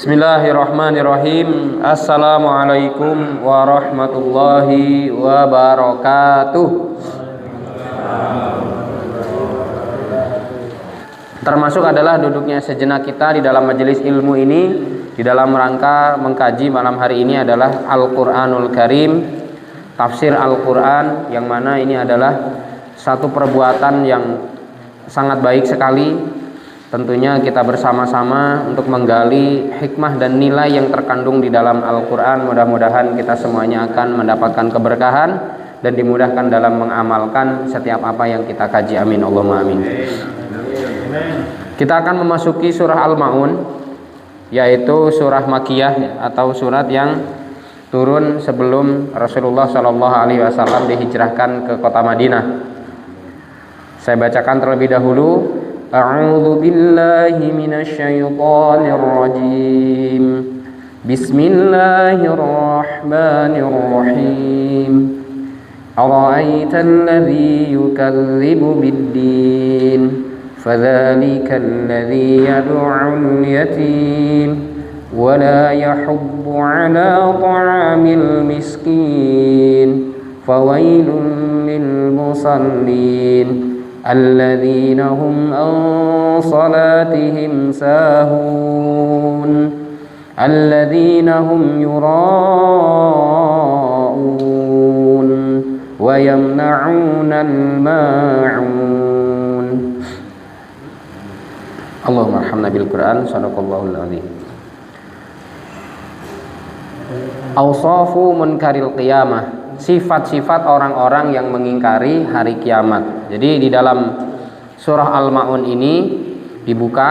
Bismillahirrahmanirrahim. Assalamualaikum warahmatullahi wabarakatuh. Termasuk adalah duduknya sejenak kita di dalam majelis ilmu ini di dalam rangka mengkaji malam hari ini adalah Al-Qur'anul Karim, tafsir Al-Qur'an, yang mana ini adalah satu perbuatan yang sangat baik sekali. Tentunya kita bersama-sama untuk menggali hikmah dan nilai yang terkandung di dalam Al-Quran. Mudah-mudahan kita semuanya akan mendapatkan keberkahan dan dimudahkan dalam mengamalkan setiap apa yang kita kaji. Amin Allahumma amin. Kita akan memasuki surah Al-Ma'un, yaitu surah Makkiyah atau surat yang turun sebelum Rasulullah SAW dihijrahkan ke kota Madinah. Saya bacakan terlebih dahulu. A'udzu billahi minasyaitonir rajim. Bismillahirrahmanirrahim. Ara'aital ladzi yukadzibu bid-din, fadzalikal ladzi yad'ul yatim wa la yahuddu 'ala ta'amil miskin, fawailun lil musallin الذين هم عن صلاتهم ساهون الذين هم يراءون ويمنعون الماعون. اللهم ارحمنا بالقرآن. Sadaqallahul azim. Awsafu munkaril qiyamah, sifat-sifat orang-orang yang mengingkari hari kiamat. Jadi di dalam surah Al-Ma'un ini dibuka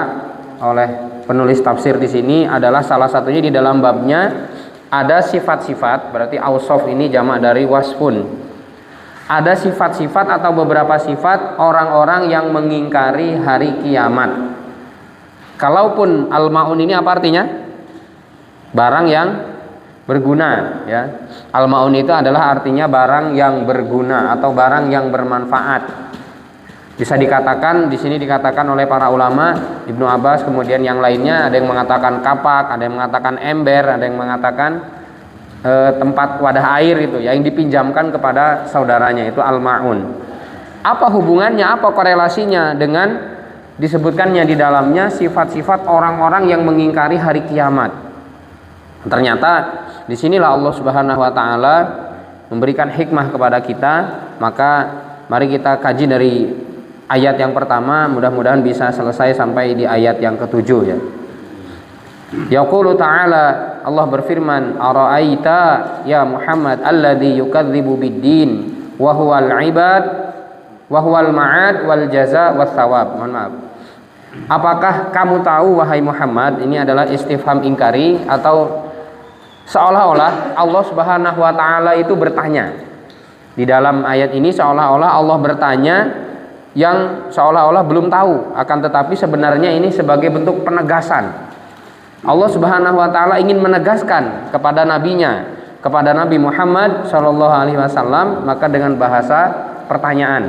oleh penulis tafsir di sini adalah salah satunya di dalam babnya ada sifat-sifat, berarti awsaf ini jamak dari wasfun. Ada sifat-sifat atau beberapa sifat orang-orang yang mengingkari hari kiamat. Kalaupun Al-Ma'un ini apa artinya? Barang yang berguna, ya. Al-Ma'un itu adalah artinya barang yang berguna atau barang yang bermanfaat. Bisa dikatakan di sini dikatakan oleh para ulama, Ibnu Abbas kemudian yang lainnya, ada yang mengatakan kapak, ada yang mengatakan ember, ada yang mengatakan tempat wadah air itu yang dipinjamkan kepada saudaranya, itu Al-Ma'un. Apa hubungannya, apa korelasinya dengan disebutkannya di dalamnya sifat-sifat orang-orang yang mengingkari hari kiamat? Ternyata disinilah Allah Subhanahu wa Ta'ala memberikan hikmah kepada kita. Maka mari kita kaji dari ayat yang pertama, mudah-mudahan bisa selesai sampai di ayat yang ke-7 ya. Yaqulu ta'ala, Allah berfirman, ara'aita ya Muhammad alladzi yukadzibu bid-din wa huwal ibad wa huwal ma'ad wal jaza was thawab. Mohon maaf. Apakah kamu tahu wahai Muhammad? Ini adalah istifham ingkari, atau seolah-olah Allah Subhanahu wa Ta'ala itu bertanya. Di dalam ayat ini seolah-olah Allah bertanya yang seolah-olah belum tahu, akan tetapi sebenarnya ini sebagai bentuk penegasan. Allah Subhanahu wa Ta'ala ingin menegaskan kepada nabinya, kepada Nabi Muhammad SAW, maka dengan bahasa pertanyaan.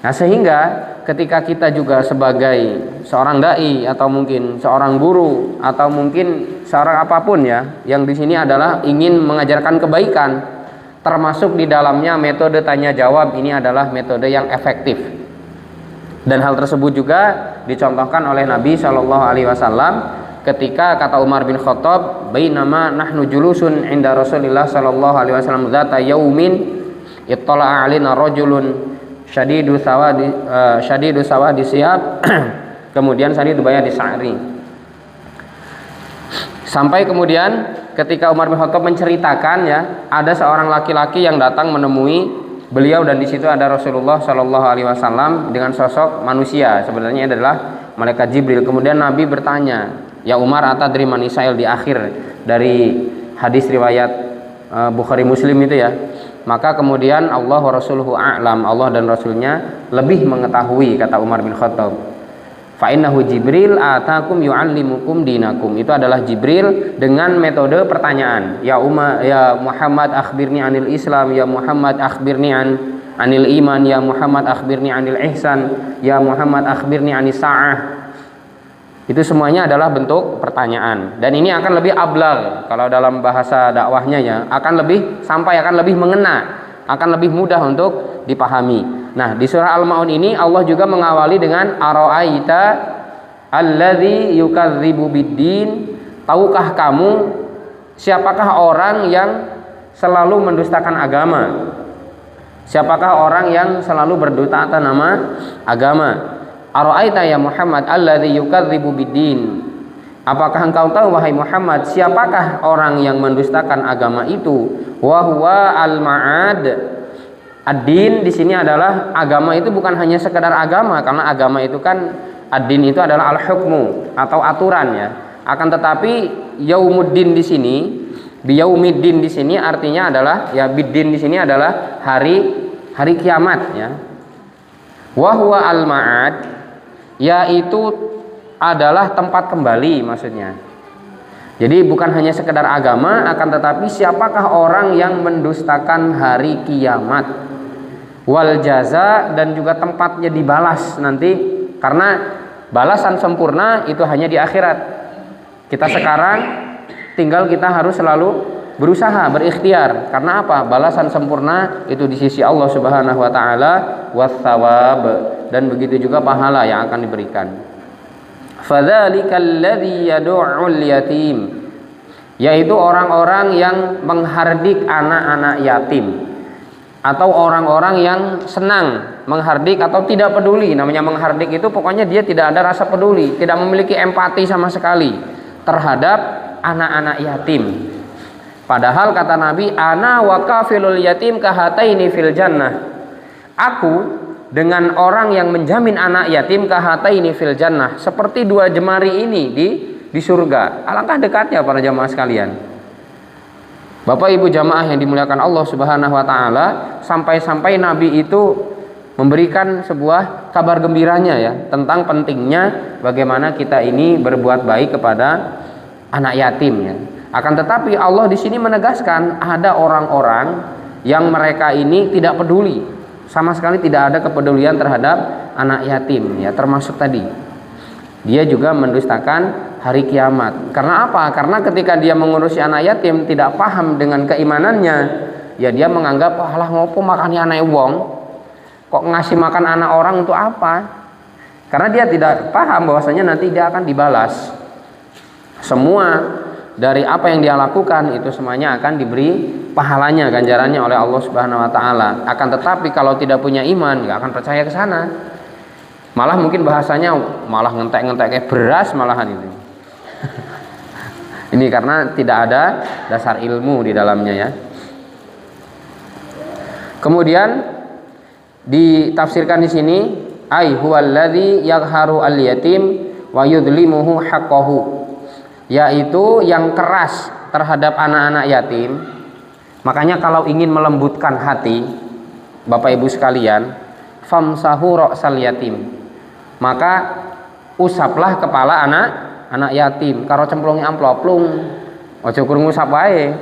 Nah, sehingga ketika kita juga sebagai seorang dai atau mungkin seorang guru atau mungkin seorang apapun ya, yang di sini adalah ingin mengajarkan kebaikan, termasuk di dalamnya metode tanya jawab ini adalah metode yang efektif. Dan hal tersebut juga dicontohkan oleh Nabi SAW ketika kata Umar bin Khattab, bainama nahnu julusun inda Rasulillah SAW dzata yaumin ittala'a 'alaina rajulun syadidu sawadi siyab kemudian syadidu bayadi sa'ri. Sampai kemudian ketika Umar bin Khattab menceritakan ya, ada seorang laki-laki yang datang menemui beliau, dan di situ ada Rasulullah SAW dengan sosok manusia, sebenarnya adalah malaikat Jibril. Kemudian Nabi bertanya, ya Umar, atadri man Isail, di akhir dari hadis riwayat Bukhari Muslim itu ya. Maka kemudian Allah wa rasuluhu a'lam, Allah dan Rasulnya lebih mengetahui, kata Umar bin Khattab. Fa innahu Jibril atakum yu'allimukum dinakum. Itu adalah Jibril dengan metode pertanyaan. Ya Muhammad akhbirni anil Islam, ya Muhammad akhbirni anil iman, ya Muhammad akhbirni anil ihsan, ya Muhammad akhbirni anis sa'ah. Itu semuanya adalah bentuk pertanyaan, dan ini akan lebih ablag kalau dalam bahasa dakwahnya ya, akan lebih sampai, akan lebih mengena, akan lebih mudah untuk dipahami. Nah, di surah Al-Maun ini Allah juga mengawali dengan ara'aita alladzi yukadzibu biddin. Tahukah kamu siapakah orang yang selalu mendustakan agama? Siapakah orang yang selalu berdusta atas nama agama? Ara'aita ya Muhammad alladzi yukadzibu biddin. Apakah engkau tahu wahai Muhammad siapakah orang yang mendustakan agama itu? Wa huwa al-ma'ad. Ad-din di sini adalah agama, itu bukan hanya sekedar agama, karena agama itu kan ad-din itu adalah al-hukmu atau aturan ya. Akan tetapi yaumuddin di sini, biyaumiddin di sini artinya adalah ya, biddin di sini adalah hari kiamat ya. Wa huwa al-ma'ad, yaitu adalah tempat kembali maksudnya. Jadi bukan hanya sekedar agama, akan tetapi siapakah orang yang mendustakan hari kiamat, wal jaza, dan juga tempatnya dibalas nanti, karena balasan sempurna itu hanya di akhirat. Kita sekarang tinggal kita harus selalu berusaha, berikhtiar. Karena apa? Balasan sempurna itu di sisi Allah Subhanahu wa taala, wathawab, dan begitu juga pahala yang akan diberikan. Fadzalikal ladzi yad'ul yatim, yaitu orang-orang yang menghardik anak-anak yatim, atau orang-orang yang senang menghardik atau tidak peduli. Namanya menghardik itu pokoknya dia tidak ada rasa peduli, tidak memiliki empati sama sekali terhadap anak-anak yatim. Padahal kata Nabi, ana wa kafilul yatim kahataini fil jannah. Aku dengan orang yang menjamin anak yatim kahataini fil jannah, seperti dua jemari ini di surga. Alangkah dekatnya para jamaah sekalian. Bapak Ibu jamaah yang dimuliakan Allah Subhanahu wa taala, sampai-sampai Nabi itu memberikan sebuah kabar gembiranya ya, tentang pentingnya bagaimana kita ini berbuat baik kepada anak yatim ya. Akan tetapi Allah di sini menegaskan ada orang-orang yang mereka ini tidak peduli, sama sekali tidak ada kepedulian terhadap anak yatim ya, termasuk tadi dia juga mendustakan hari kiamat. Karena apa? Karena ketika dia mengurusi anak yatim tidak paham dengan keimanannya, ya dia menganggap alah ngopo makani anak wong, kok ngasih makan anak orang untuk apa? Karena dia tidak paham bahwasanya nanti dia akan dibalas. Semua dari apa yang dia lakukan itu semuanya akan diberi pahalanya, ganjarannya oleh Allah Subhanahu wa taala. Akan tetapi kalau tidak punya iman, nggak akan percaya ke sana. Malah mungkin bahasanya malah ngentek-ngentek kayak beras malahan itu. Ini karena tidak ada dasar ilmu di dalamnya ya. Kemudian ditafsirkan di sini, ai huwallazi yaqharu al-yatim wa yudlimuhu haqqahu, yaitu yang keras terhadap anak-anak yatim. Makanya kalau ingin melembutkan hati Bapak Ibu sekalian, famsahu ra'sal yatim, maka usaplah kepala anak yatim. Karo cemplungi amplop plung, ojo kurang ngusap wae.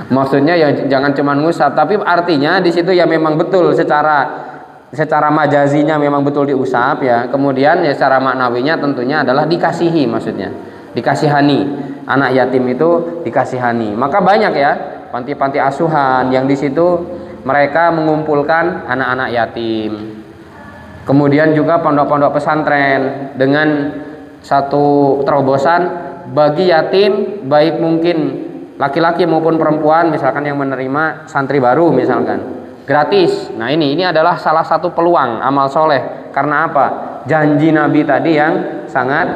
Maksudnya ya jangan cuma ngusap, tapi artinya di situ ya memang betul secara majazinya memang betul diusap ya. Kemudian ya secara maknawinya tentunya adalah dikasihi, maksudnya dikasihani. Anak yatim itu dikasihani. Maka banyak ya panti-panti asuhan yang di situ mereka mengumpulkan anak-anak yatim. Kemudian juga pondok-pondok pesantren dengan satu terobosan bagi yatim, baik mungkin laki-laki maupun perempuan, misalkan yang menerima santri baru misalkan, gratis. Nah ini adalah salah satu peluang amal soleh. Karena apa? Janji Nabi tadi yang sangat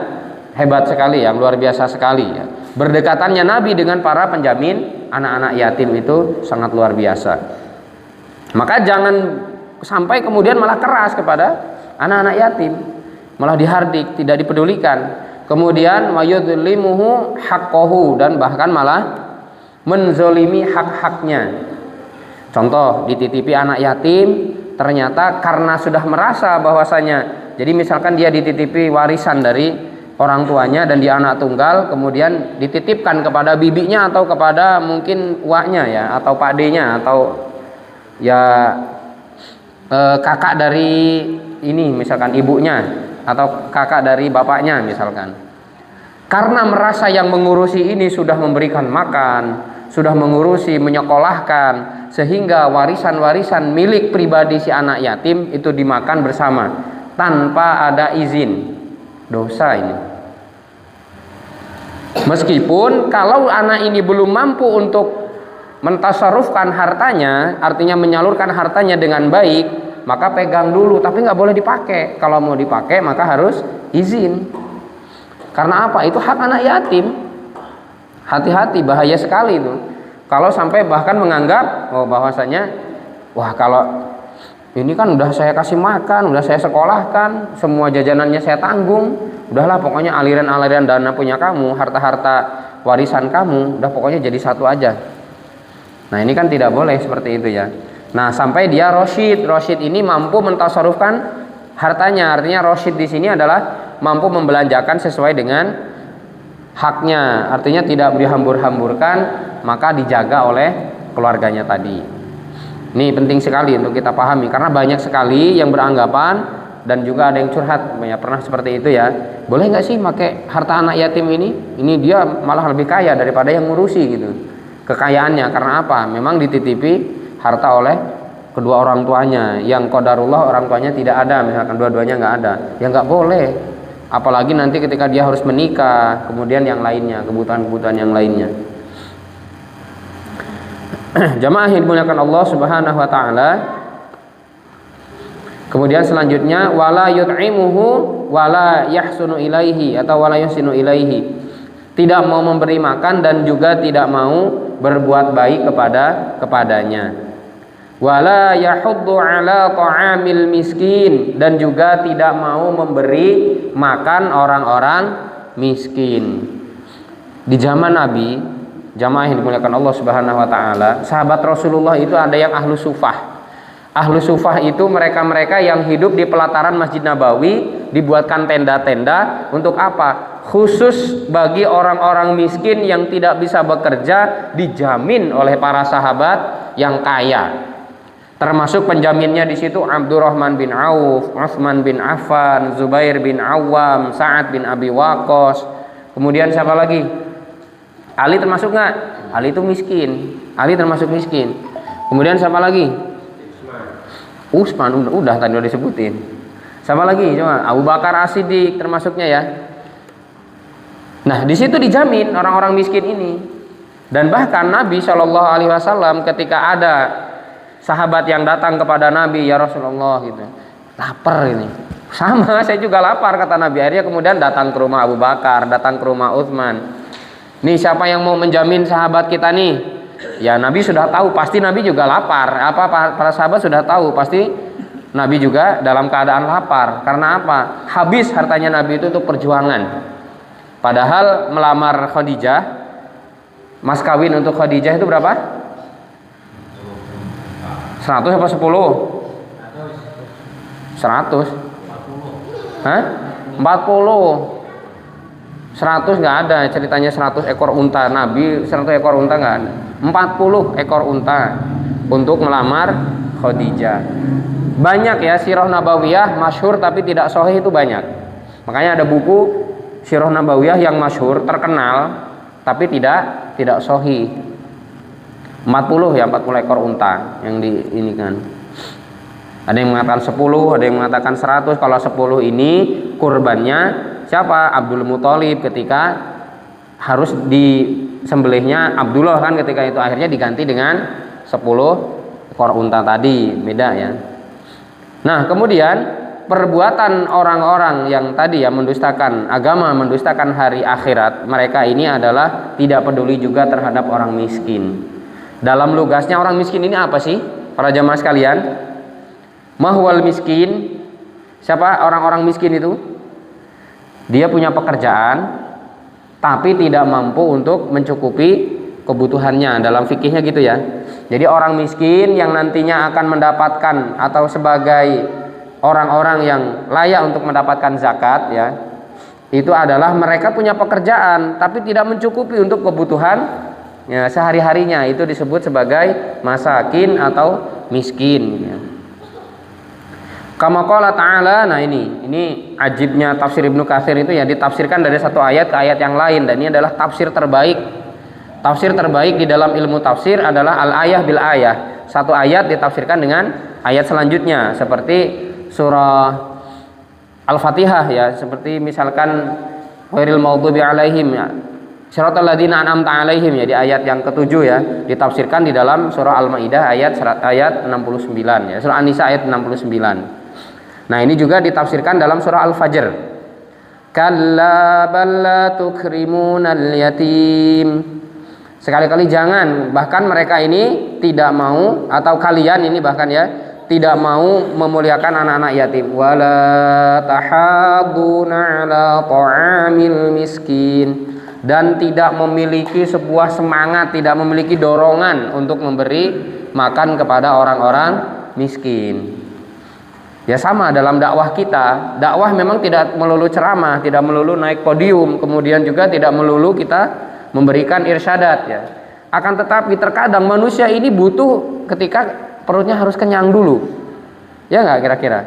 hebat sekali, yang luar biasa sekali ya. Berdekatannya Nabi dengan para penjamin anak-anak yatim itu sangat luar biasa. Maka jangan sampai kemudian malah keras kepada anak-anak yatim, malah dihardik, tidak dipedulikan. Kemudian wayudlimuhu haqqahu, dan bahkan malah menzolimi hak-haknya. Contoh, dititipi anak yatim, ternyata karena sudah merasa bahwasanya, jadi misalkan dia dititipi warisan dari orang tuanya dan dia anak tunggal, kemudian dititipkan kepada bibinya atau kepada mungkin uaknya ya, atau pakdenya, atau ya kakak dari ini misalkan ibunya, atau kakak dari bapaknya misalkan. Karena merasa yang mengurusi ini sudah memberikan makan, sudah mengurusi, menyekolahkan, sehingga warisan-warisan milik pribadi si anak yatim itu dimakan bersama tanpa ada izin. Dosa ini. Meskipun kalau anak ini belum mampu untuk mentasarufkan hartanya, artinya menyalurkan hartanya dengan baik, maka pegang dulu, tapi nggak boleh dipakai. Kalau mau dipakai maka harus izin. Karena apa? Itu hak anak yatim. Hati-hati, bahaya sekali itu. Kalau sampai bahkan menganggap bahwasanya, wah kalau ini kan udah saya kasih makan, udah saya sekolahkan, semua jajanannya saya tanggung, udahlah pokoknya aliran-aliran dana punya kamu, harta-harta warisan kamu, udah pokoknya jadi satu aja. Nah ini kan tidak boleh seperti itu ya. Nah sampai dia Rosyid ini mampu mentasarufkan hartanya. Artinya Rosyid di sini adalah mampu membelanjakan sesuai dengan haknya. Artinya tidak dihambur-hamburkan, maka dijaga oleh keluarganya tadi. Ini penting sekali untuk kita pahami, karena banyak sekali yang beranggapan dan juga ada yang curhat, banyak pernah seperti itu ya. Boleh nggak sih pakai harta anak yatim ini? Ini dia malah lebih kaya daripada yang ngurusi gitu. Kekayaannya karena apa? Memang dititipi harta oleh kedua orang tuanya, yang qadarullah orang tuanya tidak ada, misalkan dua-duanya nggak ada, ya nggak boleh. Apalagi nanti ketika dia harus menikah, kemudian yang lainnya, kebutuhan-kebutuhan yang lainnya. Jamaah yang dimuliakan Allah Subhanahu wa taala. Kemudian selanjutnya wala yut'imuhu wala yahsunu ilaihi atau wala yusinu ilaihi. Tidak mau memberi makan dan juga tidak mau berbuat baik kepadanya. Wala yahuddu ala ta'amil miskin, dan juga tidak mau memberi makan orang-orang miskin. Di zaman Nabi, jamaah yang dimuliakan Allah Subhanahu wa taala, sahabat Rasulullah itu ada yang ahlu sufah. Ahlu sufah itu mereka-mereka yang hidup di pelataran Masjid Nabawi, dibuatkan tenda-tenda untuk apa? Khusus bagi orang-orang miskin yang tidak bisa bekerja, dijamin oleh para sahabat yang kaya. Termasuk penjaminnya di situ Abdurrahman bin Auf, Utsman bin Affan, Zubair bin Awam, Sa'ad bin Abi Waqqas. Kemudian siapa lagi? Ali termasuk nggak? Ali itu miskin. Ali termasuk miskin. Kemudian siapa lagi? Utsman udah tadi udah disebutin. Siapa lagi? Coba Abu Bakar As-Siddiq termasuknya ya. Nah di situ dijamin orang-orang miskin ini. Dan bahkan Nabi Shallallahu Alaihi Wasallam ketika ada sahabat yang datang kepada Nabi, ya Rasulullah gitu, lapar ini. Sama, saya juga lapar kata Nabi. Akhirnya kemudian datang ke rumah Abu Bakar, datang ke rumah Utsman. Nih siapa yang mau menjamin sahabat kita nih? Ya Nabi sudah tahu, pasti Nabi juga lapar. Para sahabat sudah tahu, pasti Nabi juga dalam keadaan lapar. Karena apa? Habis hartanya Nabi itu untuk perjuangan. Padahal melamar Khadijah, mas kawin untuk Khadijah itu berapa? 100 apa 10? 100. Hah? 40. 100 nggak ada ceritanya 100 ekor unta. Nabi 100 ekor unta nggak ada. 40 ekor unta untuk melamar Khadijah. Banyak ya sirah nabawiyah masyhur tapi tidak sahih itu banyak. Makanya ada buku sirah nabawiyah yang masyhur terkenal tapi tidak sahih. 40 ya 40 ekor unta yang diinikan. Ada yang mengatakan 10, ada yang mengatakan 100. Kalau 10 ini kurbannya siapa? Abdul Muthalib ketika harus disembelihnya Abdullah kan ketika itu, akhirnya diganti dengan 10 ekor unta tadi, beda ya. Nah kemudian perbuatan orang-orang yang tadi ya mendustakan agama, mendustakan hari akhirat, mereka ini adalah tidak peduli juga terhadap orang miskin. Dalam lugasnya orang miskin ini apa sih para jamaah sekalian? Mahwal miskin, siapa orang-orang miskin itu? Dia punya pekerjaan tapi tidak mampu untuk mencukupi kebutuhannya. Dalam fikihnya gitu ya. Jadi orang miskin yang nantinya akan mendapatkan atau sebagai orang-orang yang layak untuk mendapatkan zakat ya, itu adalah mereka punya pekerjaan tapi tidak mencukupi untuk kebutuhan ya, sehari-harinya. Itu disebut sebagai masakin atau miskin ya. Kama qala ta'ala, nah ini ajibnya tafsir Ibnu Katsir itu ya, ditafsirkan dari satu ayat ke ayat yang lain, dan ini adalah tafsir terbaik. Tafsir terbaik di dalam ilmu tafsir adalah al-ayah bil ayah. Satu ayat ditafsirkan dengan ayat selanjutnya, seperti surah Al-Fatihah ya, seperti misalkan ghairil maghdubi alaihim ya, siratal ladzina an'amta alaihim ya, di ayat yang ke-7 ya, ditafsirkan di dalam surah Al-Maidah ayat 69 ya, surah An-Nisa ayat 69. Nah, ini juga ditafsirkan dalam surah Al-Fajr. Kalla bal la tukrimunal yatim. Sekali-kali jangan, bahkan mereka ini tidak mau, atau kalian ini bahkan ya, tidak mau memuliakan anak-anak yatim. Wala tahadduna ala ta'amil miskin. Dan tidak memiliki sebuah semangat, tidak memiliki dorongan untuk memberi makan kepada orang-orang miskin. Ya sama dalam dakwah kita, dakwah memang tidak melulu ceramah, tidak melulu naik podium, kemudian juga tidak melulu kita memberikan irsyadat ya. Akan tetapi terkadang manusia ini butuh ketika perutnya harus kenyang dulu. Ya enggak kira-kira?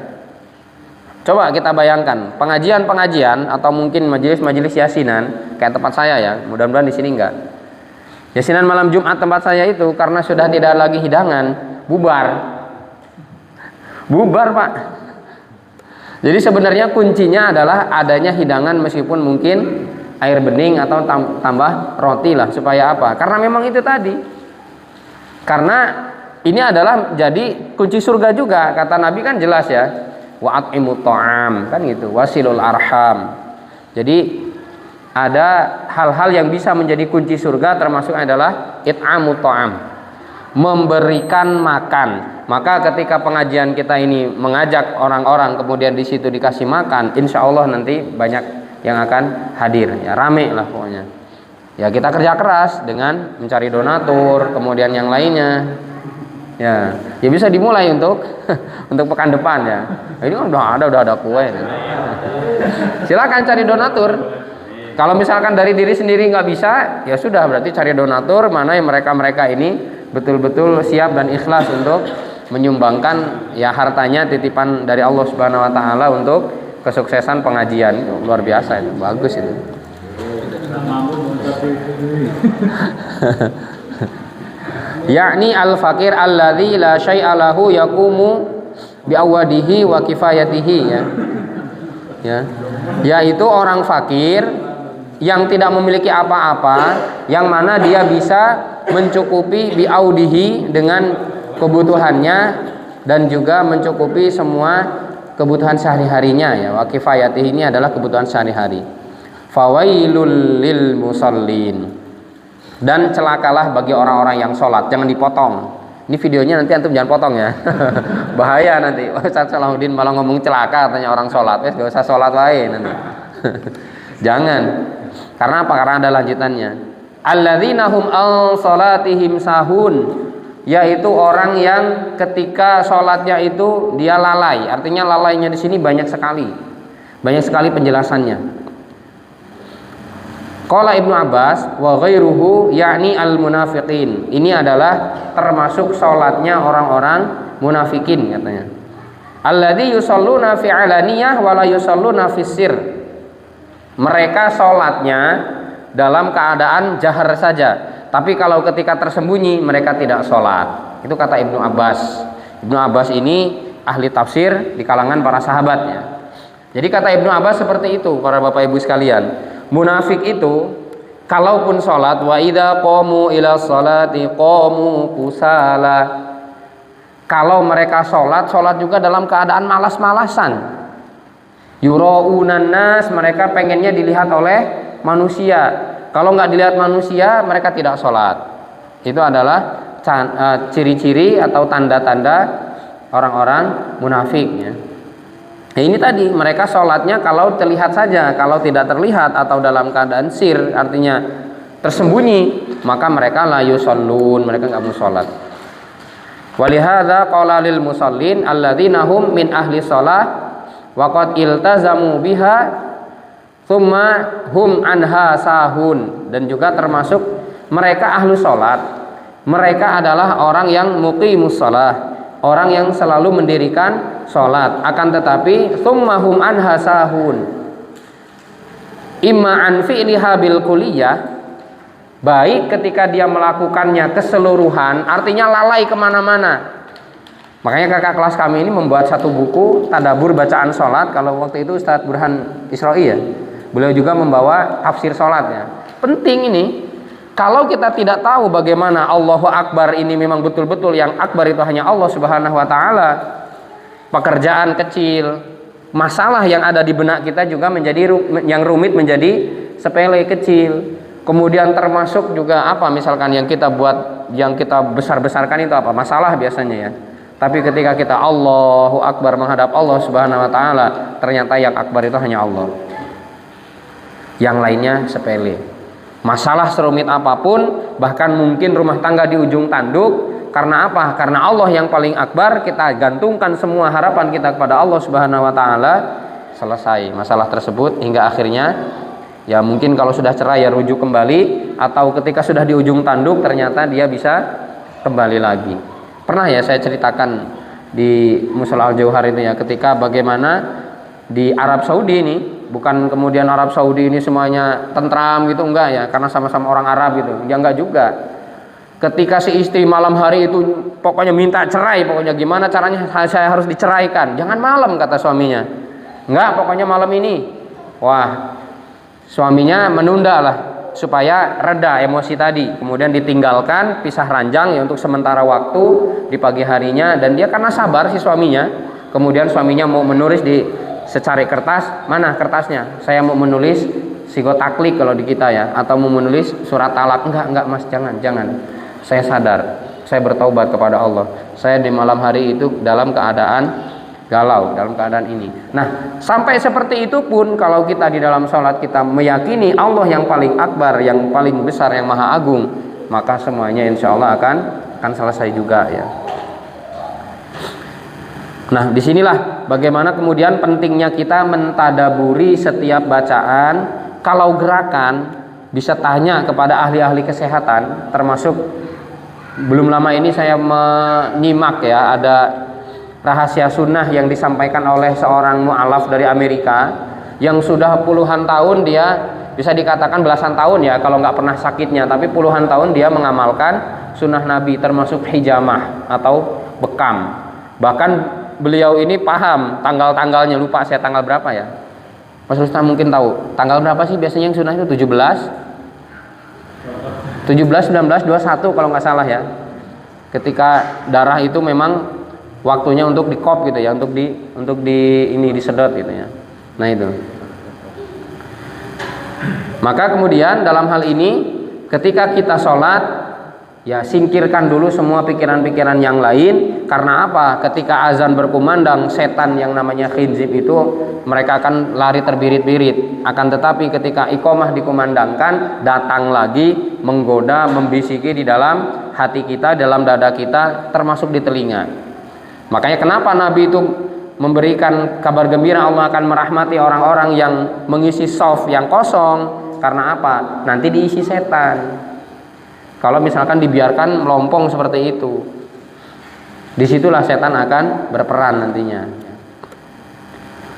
Coba kita bayangkan, pengajian-pengajian atau mungkin majelis-majelis yasinan kayak tempat saya ya, mudah-mudahan di sini enggak. Yasinan malam Jumat tempat saya itu karena sudah tidak lagi hidangan, bubar. Bubar, Pak. Jadi sebenarnya kuncinya adalah adanya hidangan, meskipun mungkin air bening atau tambah roti lah, supaya apa? Karena memang itu tadi. Karena ini adalah jadi kunci surga juga, kata Nabi kan jelas ya. Wa at'imut ta'am, kan gitu. Wasilul arham. Jadi ada hal-hal yang bisa menjadi kunci surga, termasuk adalah it'amut ta'am, memberikan makan. Maka ketika pengajian kita ini mengajak orang-orang, kemudian di situ dikasih makan, insya Allah nanti banyak yang akan hadir ya, rame lah pokoknya ya. Kita kerja keras dengan mencari donatur, kemudian yang lainnya ya bisa dimulai untuk untuk pekan depan ya. Ini kan udah ada kue ya. Silakan cari donatur. Kalau misalkan dari diri sendiri nggak bisa, ya sudah, berarti cari donatur mana yang mereka ini betul-betul siap dan ikhlas untuk menyumbangkan ya hartanya, titipan dari Allah Subhanahu wa taala untuk kesuksesan pengajian. Itu luar biasa, itu bagus itu. Yakni al-fakir alladzi la syai'a lahu yaqumu bi awadihi wa kifayatihi ya. Yaitu orang fakir yang tidak memiliki apa-apa, yang mana dia bisa mencukupi bi audihi dengan kebutuhannya, dan juga mencukupi semua kebutuhan sehari-harinya ya. Wa kifayatihi ini adalah kebutuhan sehari-hari. Fawailul lil musallin. Dan celakalah bagi orang-orang yang sholat. Jangan dipotong. Ini videonya nanti antum jangan potong ya. Bahaya nanti. Ustaz Salahuddin malah ngomong celaka katanya orang sholat. Wes gak usah sholat lain nanti. Jangan. Karena apa? Karena ada lanjutannya. Alladzina hum al salatihim sahun. Yaitu orang yang ketika sholatnya itu dia lalai. Artinya lalainya di sini banyak sekali penjelasannya. Qala Ibnu Abbas wa ghairuhu yakni al munafiqin. Ini adalah termasuk sholatnya orang-orang munafikin katanya. Alladzi yusalluna fi alaniyah wa la yusalluna fi sir. Mereka sholatnya dalam keadaan jahar saja, tapi kalau ketika tersembunyi mereka tidak sholat. Itu kata Ibnu Abbas. Ibnu Abbas ini ahli tafsir di kalangan para sahabatnya. Jadi kata Ibnu Abbas seperti itu, para bapak ibu sekalian. Munafik itu kalaupun sholat, wa idza qamu ila sholati qamu kusala. Kalau mereka sholat juga dalam keadaan malas-malasan. Yuraunan nas, mereka pengennya dilihat oleh manusia. Kalau nggak dilihat manusia, mereka tidak sholat. Itu adalah ciri-ciri atau tanda-tanda orang-orang munafik ya. Nah, ini tadi mereka sholatnya kalau terlihat saja, kalau tidak terlihat atau dalam keadaan sir, artinya tersembunyi, maka mereka la yusallun, mereka nggak mau sholat. Walihada qala lil musallin alladzina hum min ahli shalah wa qad iltazamu biha thumma hum anha sahun. Dan juga termasuk mereka ahlu sholat, mereka adalah orang yang muqimus shalah, orang yang selalu mendirikan sholat, akan tetapi thummahum anha sahun, imma an fi'liha bil kulliyah, baik ketika dia melakukannya keseluruhan, artinya lalai kemana-mana. Makanya kakak kelas kami ini membuat satu buku tadabur bacaan sholat. Kalau waktu itu Ustadz Burhan Isra'i ya, beliau juga membawa tafsir sholatnya. Penting ini. Kalau kita tidak tahu bagaimana Allahu Akbar ini memang betul-betul yang akbar itu hanya Allah Subhanahu wa taala, pekerjaan kecil, masalah yang ada di benak kita juga menjadi yang rumit menjadi sepele kecil. Kemudian termasuk juga apa misalkan yang kita buat, yang kita besar-besarkan itu apa? Masalah biasanya ya. Tapi ketika kita Allahu Akbar menghadap Allah Subhanahu wa taala, ternyata yang akbar itu hanya Allah. Yang lainnya sepele. Masalah serumit apapun, bahkan mungkin rumah tangga di ujung tanduk, karena apa? Karena Allah yang paling akbar, kita gantungkan semua harapan kita kepada Allah Subhanahu wa taala, selesai masalah tersebut hingga akhirnya ya mungkin kalau sudah cerai ya rujuk kembali, atau ketika sudah di ujung tanduk ternyata dia bisa kembali lagi. Pernah ya saya ceritakan di Mushola Al-Jauhar itu ya, ketika bagaimana di Arab Saudi ini, bukan kemudian Arab Saudi ini semuanya tentram gitu, enggak ya, karena sama-sama orang Arab gitu, ya enggak juga. Ketika si istri malam hari itu pokoknya minta cerai, pokoknya gimana caranya saya harus diceraikan, jangan malam kata suaminya. Enggak, pokoknya malam ini. Wah, suaminya menunda lah supaya reda emosi tadi, kemudian ditinggalkan pisah ranjang ya untuk sementara waktu di pagi harinya, dan dia karena sabar si suaminya, kemudian suaminya mau menulis di secari kertas, mana kertasnya, saya mau menulis sigo taklik kalau di kita ya, atau mau menulis surat talak. Enggak mas, jangan, saya sadar, saya bertaubat kepada Allah, saya di malam hari itu dalam keadaan galau, dalam keadaan ini. Nah, sampai seperti itu pun kalau kita di dalam sholat kita meyakini Allah yang paling akbar, yang paling besar, yang maha agung, maka semuanya insya Allah akan selesai juga ya. Nah, disinilah bagaimana kemudian pentingnya kita mentadaburi setiap bacaan. Kalau gerakan bisa tanya kepada ahli-ahli kesehatan, termasuk belum lama ini saya menyimak ya, ada rahasia sunnah yang disampaikan oleh seorang mu'alaf dari Amerika yang sudah puluhan tahun, dia bisa dikatakan belasan tahun ya kalau nggak pernah sakitnya, tapi puluhan tahun dia mengamalkan sunnah Nabi, termasuk hijamah atau bekam. Bahkan beliau ini paham tanggal-tanggalnya, lupa saya tanggal berapa ya, Mas Rustam mungkin tahu tanggal berapa sih biasanya yang sunnah itu? 17, 19, 21 kalau nggak salah ya, ketika darah itu memang waktunya untuk dikop gitu ya, untuk di ini disedot gitu ya. Nah itu. Maka kemudian dalam hal ini ketika kita sholat ya singkirkan dulu semua pikiran-pikiran yang lain. Karena apa? Ketika azan berkumandang, setan yang namanya khinzib itu mereka akan lari terbirit-birit. Akan tetapi ketika iqomah dikumandangkan, datang lagi menggoda, membisiki di dalam hati kita, dalam dada kita, termasuk di telinga. Makanya kenapa Nabi itu memberikan kabar gembira Allah akan merahmati orang-orang yang mengisi shaf yang kosong. Karena apa? Nanti diisi setan. Kalau misalkan dibiarkan melompong seperti itu, disitulah setan akan berperan nantinya.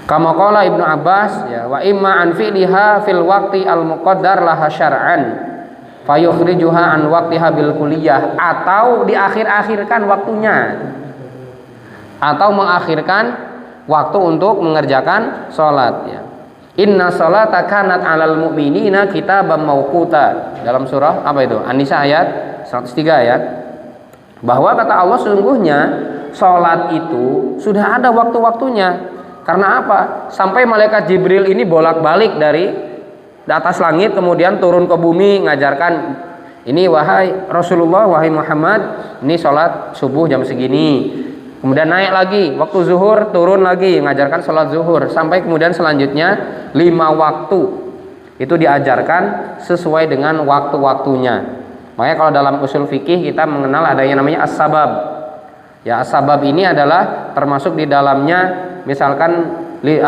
Kama qala Ibnu Abbas ya, wa imma an fi'liha fil waqti al muqaddar laha syar'an fayukhrijuha an waqtiha bil kulliyah, atau diakhir-akhirkan waktunya, atau mengakhirkan waktu untuk mengerjakan sholat ya. Inna sholata kanat 'alal mu'minina kitaban mauquta, dalam surah apa itu? An-Nisa ayat 103 ya. Bahwa kata Allah sesungguhnya sholat itu sudah ada waktu-waktunya. Karena apa? Sampai malaikat Jibril ini bolak-balik dari atas langit kemudian turun ke bumi ngajarkan, ini wahai Rasulullah, wahai Muhammad, ini sholat subuh jam segini. Kemudian naik lagi waktu zuhur, turun lagi mengajarkan sholat zuhur, sampai kemudian selanjutnya 5 waktu itu diajarkan sesuai dengan waktu-waktunya. Makanya kalau dalam usul fikih kita mengenal adanya namanya as-sabab. Ya, as-sabab ini adalah termasuk di dalamnya misalkan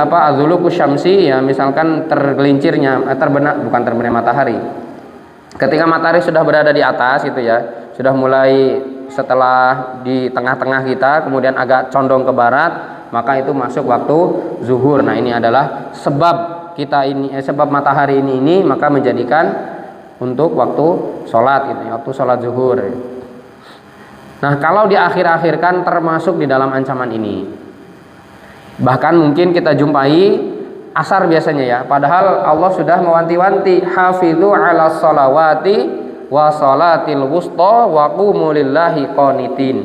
azuluku syamsi ya, misalkan tergelincirnya bukan terbenam matahari. Ketika matahari sudah berada di atas itu ya, sudah mulai setelah di tengah-tengah kita kemudian agak condong ke barat, maka itu masuk waktu zuhur. Nah, ini adalah sebab kita ini sebab matahari ini maka menjadikan untuk waktu sholat gitu, waktu sholat zuhur. Nah, kalau di akhir-akhirkan termasuk di dalam ancaman ini. Bahkan mungkin kita jumpai asar biasanya ya, padahal Allah sudah mewanti-wanti, hafizu 'alas sholawati wa sholatil wusta wa qumu lillahi qanitin.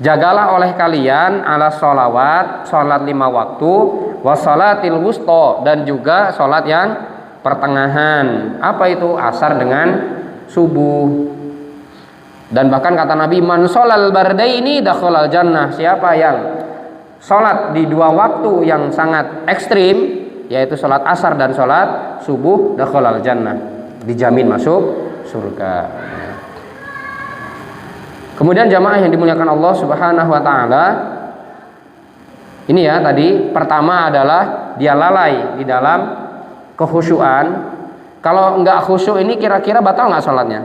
Jagalah oleh kalian 'alas sholawat, sholat 5 waktu, wa sholatil wusta, dan juga sholat yang pertengahan. Apa itu? Asar dengan subuh. Dan bahkan kata Nabi, man sholal bardaini dakhalal jannah. Siapa yang sholat di 2 waktu yang sangat ekstrim, yaitu sholat asar dan sholat subuh, dakhalal jannah, dijamin masuk surga. Kemudian jamaah yang dimuliakan Allah Subhanahu wa taala, ini ya tadi pertama adalah dia lalai di dalam kekhusyuan. Kalau enggak khusyuk ini kira-kira batal enggak sholatnya?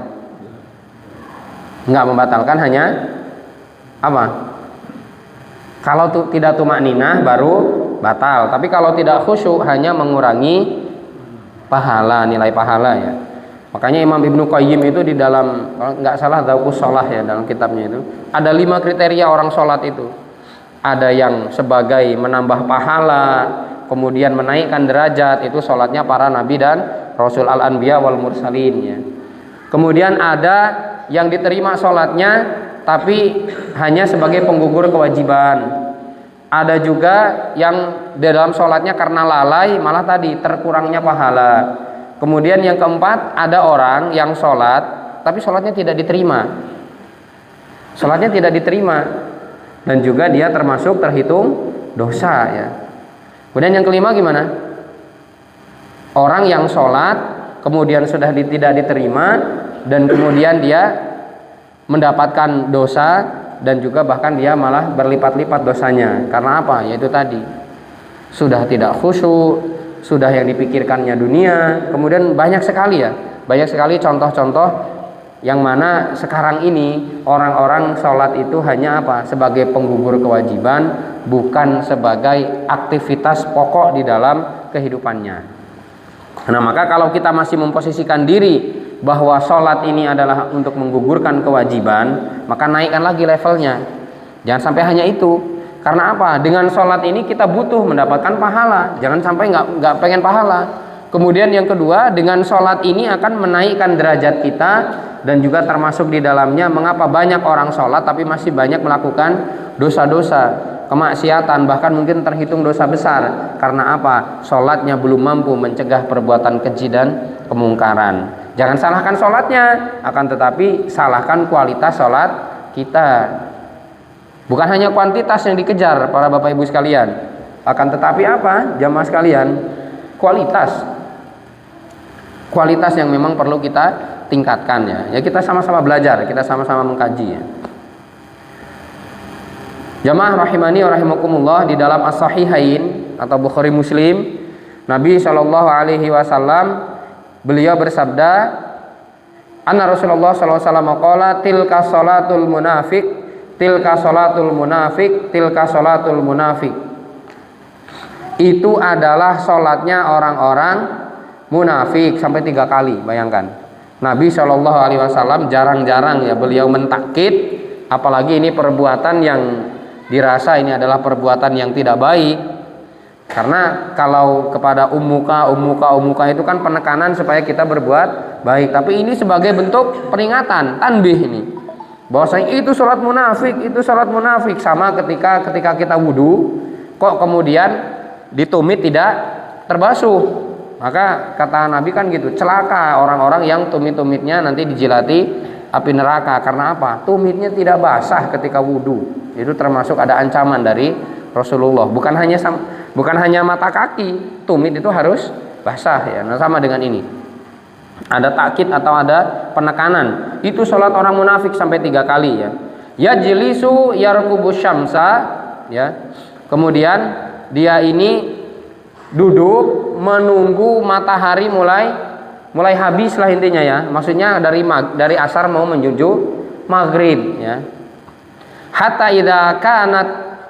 Enggak membatalkan, hanya apa? Kalau tidak tumakninah baru batal. Tapi kalau tidak khusyuk hanya mengurangi pahala, nilai pahala ya. Makanya Imam Ibnu Qayyim itu di dalam, kalau nggak salah Dzauqus Shalah ya, dalam kitabnya itu ada 5 kriteria orang sholat itu. Ada yang sebagai menambah pahala, kemudian menaikkan derajat, itu sholatnya para nabi dan rasul al-anbiya wal mursalin ya. Kemudian ada yang diterima sholatnya tapi hanya sebagai penggugur kewajiban. Ada juga yang di dalam sholatnya karena lalai malah tadi terkurangnya pahala. Kemudian yang keempat, ada orang yang sholat tapi sholatnya tidak diterima. Sholatnya tidak diterima dan juga dia termasuk terhitung dosa ya. Kemudian yang kelima gimana? Orang yang sholat kemudian sudah tidak diterima dan kemudian dia mendapatkan dosa dan juga bahkan dia malah berlipat-lipat dosanya. Karena apa? Yaitu tadi sudah tidak khusyuk, sudah yang dipikirkannya dunia. Kemudian banyak sekali contoh-contoh yang mana sekarang ini orang-orang sholat itu hanya apa? Sebagai penggugur kewajiban, bukan sebagai aktivitas pokok di dalam kehidupannya. Nah, maka kalau kita masih memposisikan diri bahwa sholat ini adalah untuk menggugurkan kewajiban, maka naikkan lagi levelnya. Jangan sampai hanya itu. Karena apa? Dengan sholat ini kita butuh mendapatkan pahala. Jangan sampai nggak pengen pahala. Kemudian yang kedua, dengan sholat ini akan menaikkan derajat kita dan juga termasuk di dalamnya mengapa banyak orang sholat tapi masih banyak melakukan dosa-dosa, kemaksiatan, bahkan mungkin terhitung dosa besar. Karena apa? Sholatnya belum mampu mencegah perbuatan keji dan kemungkaran. Jangan salahkan sholatnya, akan tetapi salahkan kualitas sholat kita. Bukan hanya kuantitas yang dikejar para bapak ibu sekalian, akan tetapi apa? Jamaah sekalian, kualitas yang memang perlu kita tingkatkan ya. Ya kita sama-sama belajar, kita sama-sama mengkaji ya. Jamaah rahimani wa rahimakumullah, di dalam As-Sahihain atau Bukhari Muslim, Nabi Shallallahu alaihi wasallam beliau bersabda, anna Rasulullah sallallahu alaihi wasallam qala tilka salatul munafiq, tilka salatul munafiq, tilka salatul munafiq. Itu adalah salatnya orang-orang munafik, sampai 3 kali. Bayangkan. Nabi Shallallahu alaihi wasallam jarang-jarang ya beliau mentakkid, apalagi ini perbuatan yang dirasa ini adalah perbuatan yang tidak baik. Karena kalau kepada ummuka itu kan penekanan supaya kita berbuat baik, tapi ini sebagai bentuk peringatan, tanbih ini. Bahwasanya itu salat munafik, itu salat munafik. Sama ketika kita wudu, kok kemudian ditumit tidak terbasuh. Maka kata Nabi kan gitu, celaka orang-orang yang tumit-tumitnya nanti dijilati api neraka. Karena apa? Tumitnya tidak basah ketika wudu. Itu termasuk ada ancaman dari Rasulullah. Bukan hanya mata kaki, tumit itu harus basah ya. Nah, sama dengan ini. Ada takkid atau ada penekanan. Itu sholat orang munafik sampai 3 kali ya. Yajlisu yarkubu syamsa ya. Kemudian dia ini duduk menunggu matahari mulai habis lah intinya ya. Maksudnya dari asar mau menuju maghrib ya. Hatta idza kanat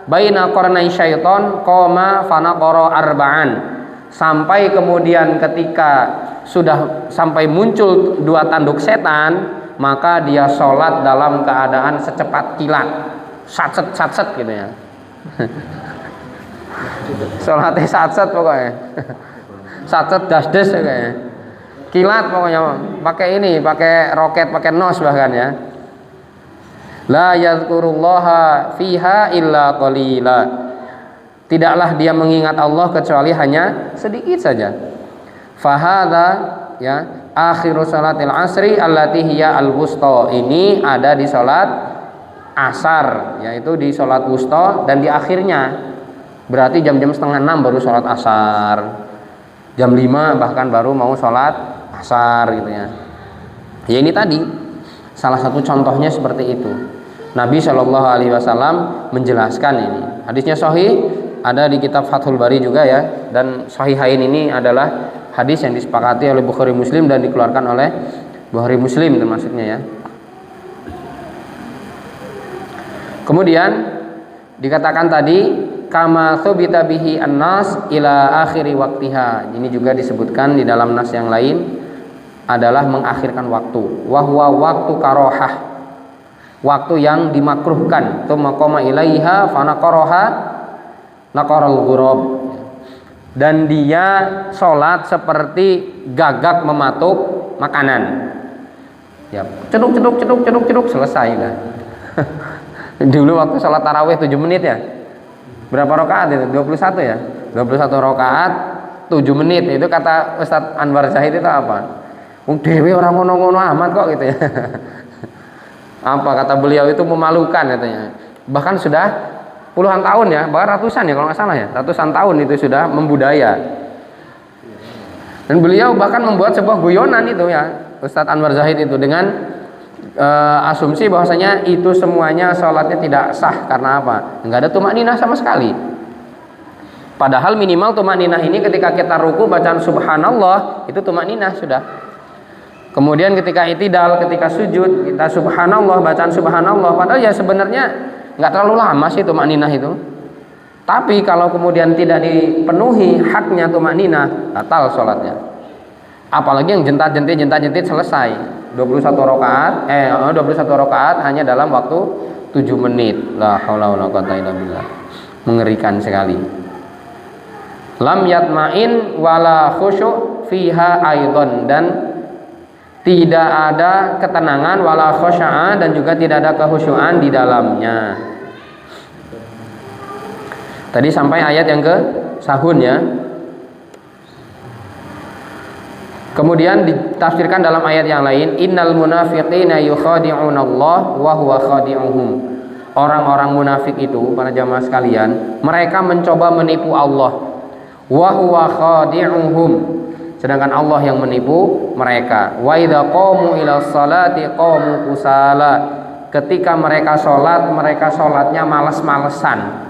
baina qarnai syaiton qoma fanaqara arba'an, sampai kemudian ketika sudah sampai muncul 2 tanduk setan, maka dia sholat dalam keadaan secepat kilat, satset gitu ya. Sholatnya satset pokoknya, satset das kayaknya, kilat pokoknya, pakai roket, pakai nos bahkan ya. La yadhkurullaha fiha illa qalila, tidaklah dia mengingat Allah kecuali hanya sedikit saja. Fahadha ya akhiru salatil asri allati hiya al-wusta, ini ada di salat asar, yaitu di salat wusta, dan di akhirnya berarti jam-jam setengah 6 baru salat asar, jam 5 bahkan baru mau salat asar gitu ya. Ya ini tadi salah satu contohnya seperti itu. Nabi Shallallahu Alaihi Wasallam menjelaskan ini. Hadisnya sahih, ada di kitab Fathul Bari juga ya, dan Sahihain ini adalah hadis yang disepakati oleh Bukhari Muslim dan dikeluarkan oleh Bukhari Muslim termasuknya ya. Kemudian dikatakan tadi kama tsubita bihi an-nas ila akhiri waqtiha, ini juga disebutkan di dalam nas yang lain adalah mengakhirkan waktu, wa huwa waktu karohah, waktu yang dimakruhkan. Tsumma qama ilaiha fa naqaraha naqaral ghurab, dan dia sholat seperti gagak mematuk makanan ya, ceduk selesai lah. Dulu waktu sholat tarawih 7 menit ya, berapa rakaat itu? 21 ya, 21 rakaat 7 menit, itu kata Ustadz Anwar Zahid itu apa? Dewi orang ngono-ngono amat kok gitu ya. Apa kata beliau itu memalukan katanya, bahkan sudah puluhan tahun ya, bahkan ratusan ya kalau nggak salah ya, ratusan tahun itu sudah membudaya. Dan beliau bahkan membuat sebuah guyonan itu ya, Ustadz Anwar Zahid itu, dengan asumsi bahwasanya itu semuanya sholatnya tidak sah karena apa? Nggak ada tumakninah sama sekali. Padahal minimal tumakninah ini ketika kita ruku bacaan subhanallah itu tumakninah sudah. Kemudian ketika i'tidal, ketika sujud kita subhanallah, bacaan subhanallah, padahal ya sebenarnya nggak terlalu lama sih tumakninah itu. Tapi kalau kemudian tidak dipenuhi haknya tumakninah, batal sholatnya. Apalagi yang jentat-jentit selesai 21 rakaat hanya dalam waktu 7 menit. La haula wala quwata illa billah. Mengerikan sekali. Lam yatma'in wala khusyu' fiha aidan, dan tidak ada ketenangan, wala khusya'a, dan juga tidak ada kehusyuan di dalamnya. Tadi sampai ayat yang ke sahun ya. Kemudian ditafsirkan dalam ayat yang lain, innal munafiqina yukhadi'unallah wa huwa khadi'uhum. Orang-orang munafik itu, para jamaah sekalian, mereka mencoba menipu Allah, wa huwa khadi'uhum, sedangkan Allah yang menipu mereka. Wa idza qamu ila sholati qamu kusala, ketika mereka sholat, mereka sholatnya malas-malesan.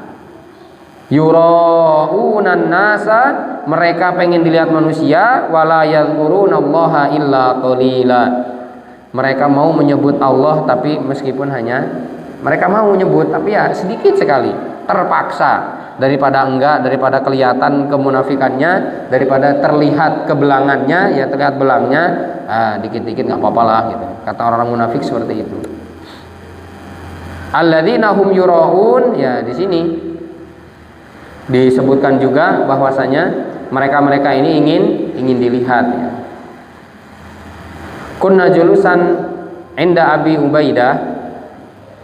Yura'unan nasa, mereka pengen dilihat manusia, wala yadhkurunallaha illa qalila, mereka mau menyebut Allah tapi meskipun hanya mereka mau menyebut tapi ya sedikit sekali, terpaksa, daripada enggak, daripada kelihatan kemunafikannya, daripada terlihat kebelangannya, ya terlihat belangnya, dikit-dikit nggak apa-apa lah gitu. Kata orang munafik seperti itu. Alladzina hum yura'un, ya di sini disebutkan juga bahwasanya mereka-mereka ini ingin dilihat ya. Kunna julusan inda Abi Ubaidah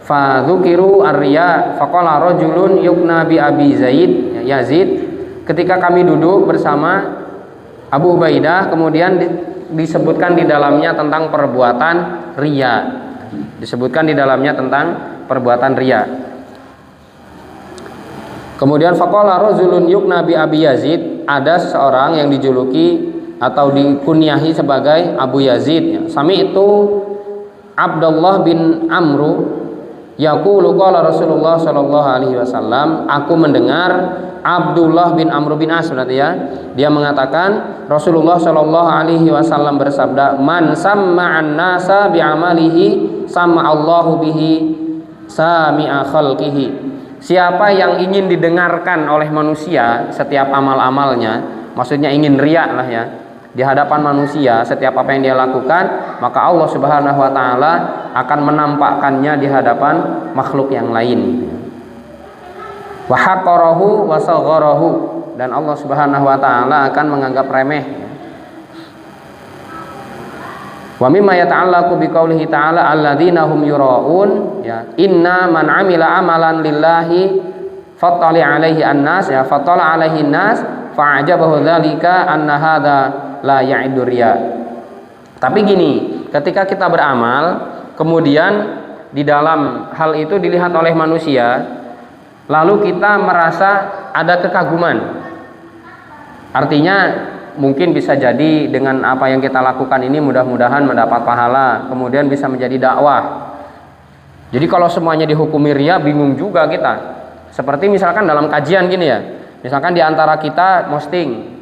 fa dzukiru ar-riya faqala rajulun yukna bi Abi Zaid Yazid, ketika kami duduk bersama Abu Ubaidah, kemudian disebutkan di dalamnya tentang perbuatan riya, disebutkan di dalamnya tentang perbuatan riya. Kemudian faqala rajulun yukna bi Abi Yazid, ada seseorang yang dijuluki atau dikunyahi sebagai Abu Yazid. Sami itu Abdullah bin Amru Yaqulu qala Rasulullah sallallahu alaihi wasallam, aku mendengar Abdullah bin Amr bin As berarti ya. Dia mengatakan Rasulullah sallallahu alaihi wasallam bersabda, "Man samma'an nasa bi'amalihi sama Allahu bihi sami'a khalqihi." Siapa yang ingin didengarkan oleh manusia setiap amal-amalnya, maksudnya ingin riya lah ya, di hadapan manusia setiap apa yang dia lakukan, maka Allah Subhanahu wa taala akan menampakkannya di hadapan makhluk yang lain. Wa haqqarahu wa sagharahu, dan Allah Subhanahu wa taala akan menganggap remeh. Wa mimma yata'allaqu biqaulihi ta'ala alladzina hum yura'un ya, inna man 'amila amalan lillahi fattali 'alaihi an-nas ya, fattala 'alaihi an-nas fa'ajabahu dzalika anna hadza la ya'idu riya. Tapi gini, ketika kita beramal kemudian di dalam hal itu dilihat oleh manusia, lalu kita merasa ada kekaguman, artinya mungkin bisa jadi dengan apa yang kita lakukan ini mudah-mudahan mendapat pahala, kemudian bisa menjadi dakwah. Jadi kalau semuanya dihukumi riya, bingung juga kita. Seperti misalkan dalam kajian gini ya, misalkan di antara kita posting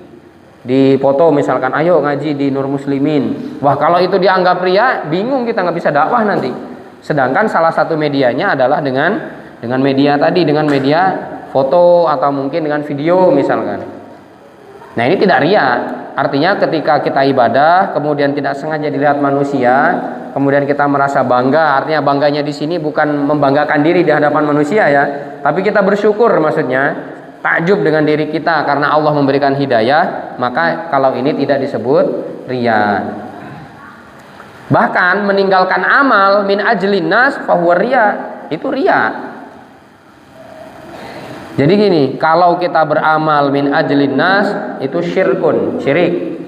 di foto misalkan, ayo ngaji di Nur Muslimin. Wah, kalau itu dianggap riya, bingung kita, nggak bisa dakwah nanti. Sedangkan salah satu medianya adalah dengan media tadi, dengan media foto atau mungkin dengan video misalkan. Nah, ini tidak riya. Artinya ketika kita ibadah kemudian tidak sengaja dilihat manusia, kemudian kita merasa bangga. Artinya bangganya di sini bukan membanggakan diri di hadapan manusia ya, tapi kita bersyukur, maksudnya takjub dengan diri kita karena Allah memberikan hidayah, maka kalau ini tidak disebut riya. Bahkan meninggalkan amal min ajlin nas fahuwa riya, itu riya. Jadi gini, kalau kita beramal min ajlin nas itu syirkun, syirik.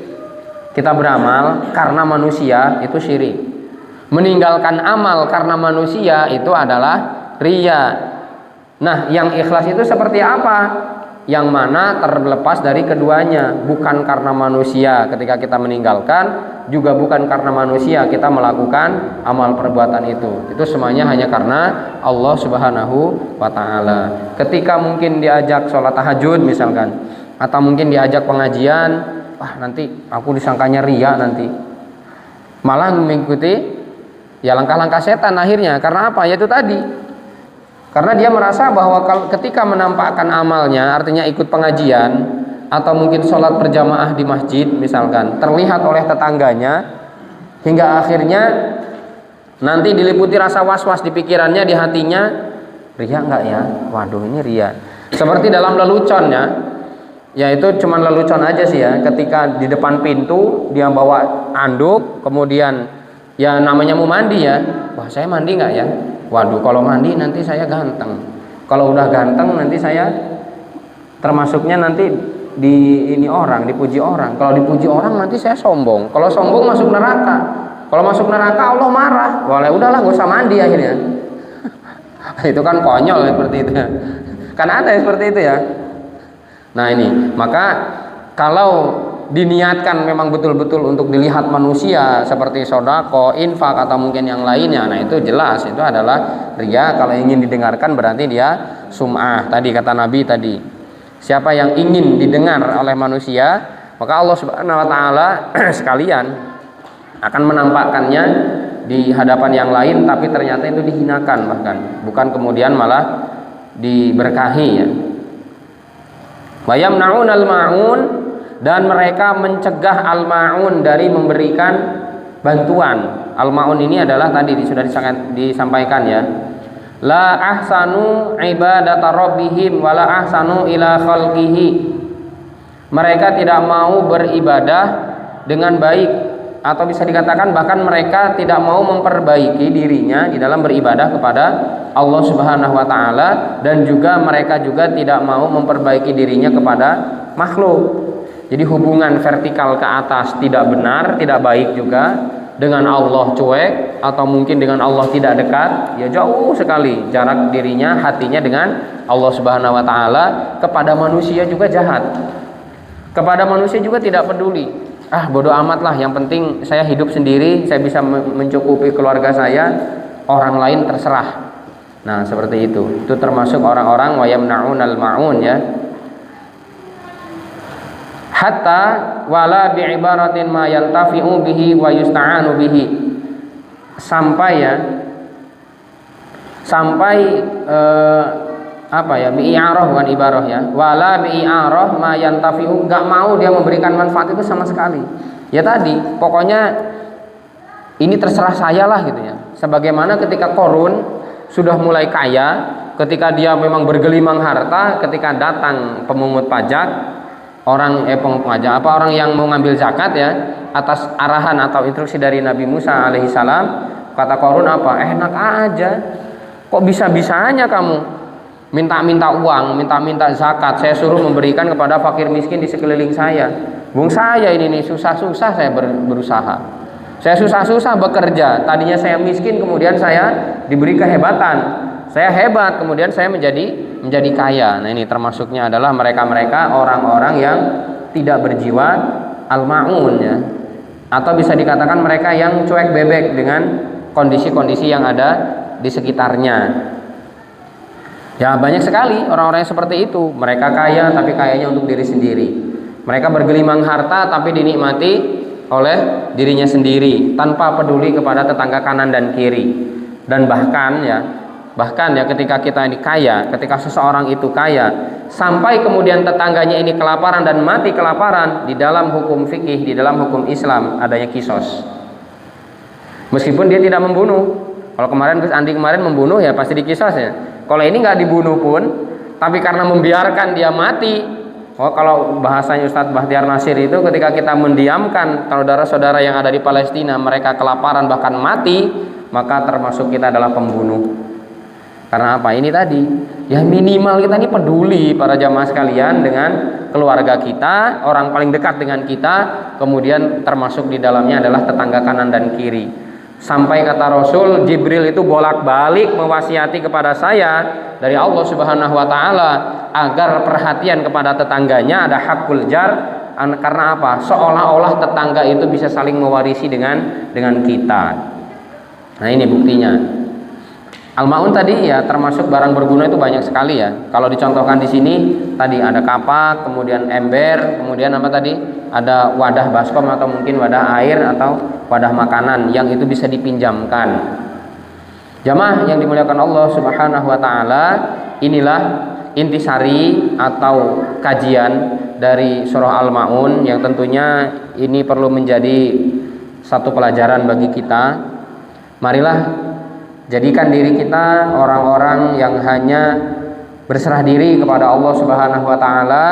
Kita beramal karena manusia itu syirik. Meninggalkan amal karena manusia itu adalah riya. Nah, yang ikhlas itu seperti apa? Yang mana terlepas dari keduanya, bukan karena manusia ketika kita meninggalkan, juga bukan karena manusia kita melakukan amal perbuatan itu. Itu semuanya hanya karena Allah Subhanahu wa taala. Ketika mungkin diajak sholat tahajud misalkan, atau mungkin diajak pengajian, nanti aku disangkanya riya nanti. Malah mengikuti ya langkah-langkah setan akhirnya. Karena apa? Yaitu tadi. Karena dia merasa bahwa ketika menampakkan amalnya, artinya ikut pengajian atau mungkin sholat berjamaah di masjid misalkan, terlihat oleh tetangganya, hingga akhirnya nanti diliputi rasa was-was di pikirannya, di hatinya, riya enggak ya? Waduh, ini riya. Seperti dalam lelucon ya, yaitu cuman lelucon aja sih ya, ketika di depan pintu dia bawa anduk, kemudian ya namanya mau mandi ya, wah saya mandi enggak ya? Waduh, kalau mandi nanti saya ganteng. Kalau udah ganteng nanti saya termasuknya nanti di ini orang, dipuji orang. Kalau dipuji orang nanti saya sombong. Kalau sombong masuk neraka. Kalau masuk neraka Allah marah. Boleh udahlah, gak usah mandi akhirnya. Itu kan konyol ya, seperti itu ya. Kan ada ya seperti itu ya. Nah ini, maka kalau diniatkan memang betul-betul untuk dilihat manusia seperti sodako, infak atau mungkin yang lainnya, nah itu jelas itu adalah riya. Kalau ingin didengarkan berarti dia sum'ah. Tadi kata Nabi tadi, siapa yang ingin didengar oleh manusia, maka Allah Subhanahu wa taala sekalian akan menampakkannya di hadapan yang lain, tapi ternyata itu dihinakan, bahkan bukan kemudian malah diberkahi ya. Wa yamna'unal ma'un, dan mereka mencegah al-ma'un dari memberikan bantuan. Al-ma'un ini adalah tadi sudah disampaikan ya. La ahsanu ibadata rabbihim wa la ahsanu ila khalqihi. Mereka tidak mau beribadah dengan baik, atau bisa dikatakan bahkan mereka tidak mau memperbaiki dirinya di dalam beribadah kepada Allah Subhanahu wa taala, dan juga mereka juga tidak mau memperbaiki dirinya kepada makhluk. Jadi hubungan vertikal ke atas tidak benar, tidak baik juga. Dengan Allah cuek, atau mungkin dengan Allah tidak dekat, ya jauh sekali jarak dirinya, hatinya dengan Allah Subhanahu wa taala. Kepada manusia juga jahat. Kepada manusia juga tidak peduli. Bodoh amat lah, yang penting saya hidup sendiri, saya bisa mencukupi keluarga saya, orang lain terserah. Nah, seperti itu. Itu termasuk orang-orang wa yamna'unal ma'un ya. Hatta wala bi'ibaratin ma yantafi'u bihi wa yusta'anu bihi. Sampai ya. Sampai apa ya? Bi'arah bukan ibarah ya. Wala bi'arah ma yantafi'u, enggak mau dia memberikan manfaat itu sama sekali. Ya tadi, pokoknya ini terserah saya lah gitu ya. Sebagaimana ketika Qarun sudah mulai kaya, ketika dia memang bergelimang harta, ketika datang pemungut pajak, orang orang yang mau ngambil zakat ya, atas arahan atau instruksi dari Nabi Musa alaihissalam, kata Qarun apa? Enak aja, kok bisa-bisanya kamu minta-minta uang, minta-minta zakat, saya suruh memberikan kepada fakir miskin di sekeliling saya. Bung saya ini nih susah-susah saya berusaha. Saya susah-susah bekerja, tadinya saya miskin, kemudian saya diberi kehebatan. Saya hebat, kemudian saya menjadi kaya. Nah, ini termasuknya adalah mereka-mereka orang-orang yang tidak berjiwa al-ma'un ya. Atau bisa dikatakan mereka yang cuek bebek dengan kondisi-kondisi yang ada di sekitarnya. Ya, banyak sekali orang-orang yang seperti itu. Mereka kaya tapi kayanya untuk diri sendiri. Mereka bergelimang harta tapi dinikmati oleh dirinya sendiri tanpa peduli kepada tetangga kanan dan kiri. Dan bahkan ya ketika kita ini kaya, ketika seseorang itu kaya sampai kemudian tetangganya ini kelaparan dan mati kelaparan, di dalam hukum fikih, di dalam hukum Islam adanya kisos. Meskipun dia tidak membunuh. Kalau Andi kemarin membunuh ya pasti dikisos ya. Kalau ini nggak dibunuh pun, tapi karena membiarkan dia mati. Kalau bahasanya Ustadz Bahtiar Nasir itu, ketika kita mendiamkan saudara-saudara yang ada di Palestina mereka kelaparan bahkan mati, maka termasuk kita adalah pembunuh. Karena apa? Ini tadi ya, minimal kita ini peduli para jamaah sekalian dengan keluarga kita, orang paling dekat dengan kita, kemudian termasuk di dalamnya adalah tetangga kanan dan kiri. Sampai kata Rasul, Jibril itu bolak-balik mewasiati kepada saya dari Allah Subhanahu wa taala agar perhatian kepada tetangganya, ada hakul jar. Karena apa? Seolah-olah tetangga itu bisa saling mewarisi dengan kita. Nah, ini buktinya. Al-ma'un tadi ya termasuk barang berguna itu banyak sekali ya. Kalau dicontohkan di sini tadi ada kapak, kemudian ember, kemudian apa tadi? Ada wadah baskom atau mungkin wadah air atau wadah makanan yang itu bisa dipinjamkan. Jamaah yang dimuliakan Allah Subhanahu wa taala, inilah intisari atau kajian dari surah Al-Ma'un yang tentunya ini perlu menjadi satu pelajaran bagi kita. Marilah jadikan diri kita orang-orang yang hanya berserah diri kepada Allah Subhanahu wa taala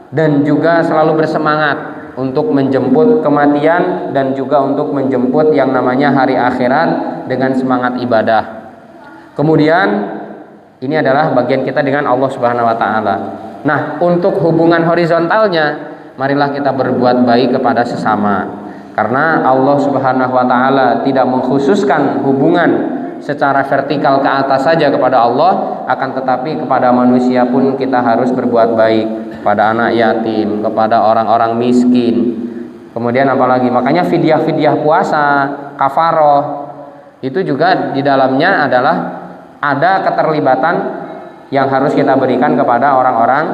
dan juga selalu bersemangat untuk menjemput kematian dan juga untuk menjemput yang namanya hari akhirat dengan semangat ibadah. Kemudian ini adalah bagian kita dengan Allah Subhanahu wa taala. Nah, untuk hubungan horizontalnya, marilah kita berbuat baik kepada sesama. Karena Allah Subhanahu wa taala tidak mengkhususkan hubungan secara vertikal ke atas saja kepada Allah, akan tetapi kepada manusia pun kita harus berbuat baik, kepada anak yatim, kepada orang-orang miskin. Kemudian apalagi? Makanya fidyah puasa, kafaroh itu juga di dalamnya adalah ada keterlibatan yang harus kita berikan kepada orang-orang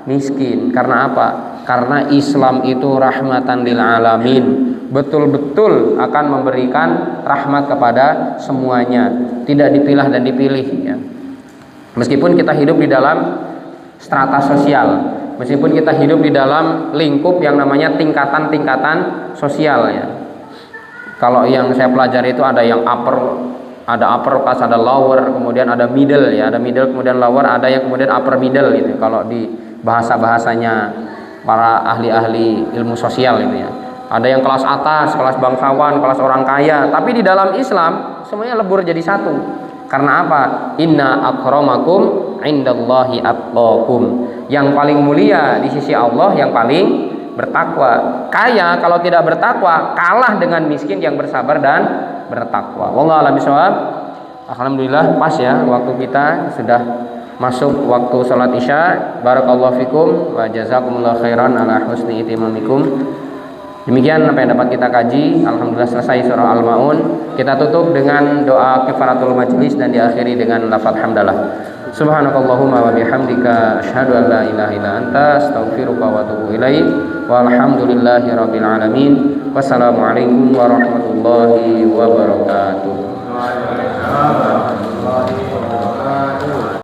miskin. Karena apa? Karena Islam itu rahmatan lil alamin, betul-betul akan memberikan rahmat kepada semuanya, tidak dipilah dan dipilih ya. Meskipun kita hidup di dalam strata sosial, meskipun kita hidup di dalam lingkup yang namanya tingkatan-tingkatan sosial ya. Kalau yang saya pelajari itu ada yang upper class, ada lower, kemudian ada middle ya, ada middle kemudian lower, ada yang kemudian upper middle gitu. Kalau di bahasanya para ahli-ahli ilmu sosial itu ya. Ada yang kelas atas, kelas bangsawan, kelas orang kaya, tapi di dalam Islam semuanya lebur jadi satu. Karena apa? Inna akramakum indallahi atqakum. Yang paling mulia di sisi Allah yang paling bertakwa. Kaya kalau tidak bertakwa kalah dengan miskin yang bersabar dan bertakwa. Wallahu a'lam bishawab. Alhamdulillah pas ya waktu kita sudah masuk waktu salat Isya. Barakallahu fikum wa jazakumullahu khairan ala husni itimamikum. Demikian apa yang dapat kita kaji. Alhamdulillah selesai surah Al-Maun. Kita tutup dengan doa kifaratul majlis dan diakhiri dengan lafaz hamdalah. Subhanakallahumma wa bihamdika asyhadu an la ilaha illa anta astaghfiruka wa atubu ilaik. Walhamdulillahi rabbil alamin. Wassalamualaikum warahmatullahi wabarakatuh.